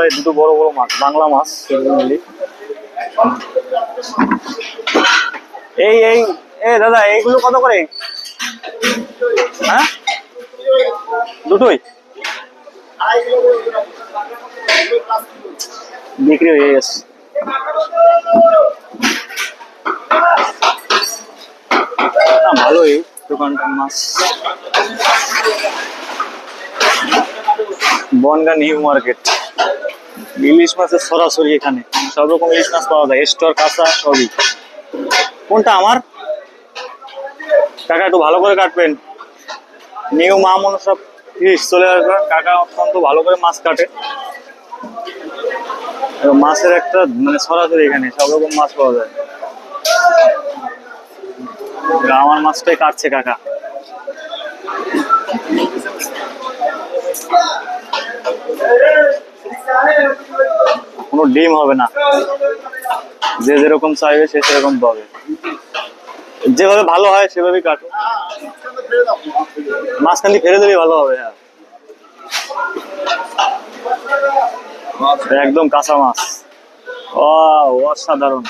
যায় দুটো বড় বড় মাছ, বাংলা মাছ মিলি। এই এই এ দাদা এইগুলো কত করে? হ্যাঁ, দুটোই বিক্রি হয়ে গেছে। ভালোই দোকানটার মাছ। বনগাঁ নিউ মার্কেট, ইলিশ মাছের সরাসরি এখানে সব রকম ইলিশ মাছ পাওয়া যায়, স্টোর কাঁচা সবই। কোনটা আমার কাকা? একটু ভালো করে কাটবেন। নিউ মা মনসা ফিশ চলে আসবে। কাকা অত্যন্ত ভালো করে মাছ কাটে। মাছের একটা মানে সরাসরি এখানে সব রকম মাছ পাওয়া যায়। আমার মাছটাই কাটছে কাকা। কোনো ডিম হবে না, যে যেরকম চাইবে সে সেরকম পাবে, যেভাবে ভালো হয় সেভাবেই কাটো। মাঝখান দিয়ে ফেলে দিলেই ভালো হবে। হ্যাঁ, একদম কাঁচা মাছ। ও অসাধারণ।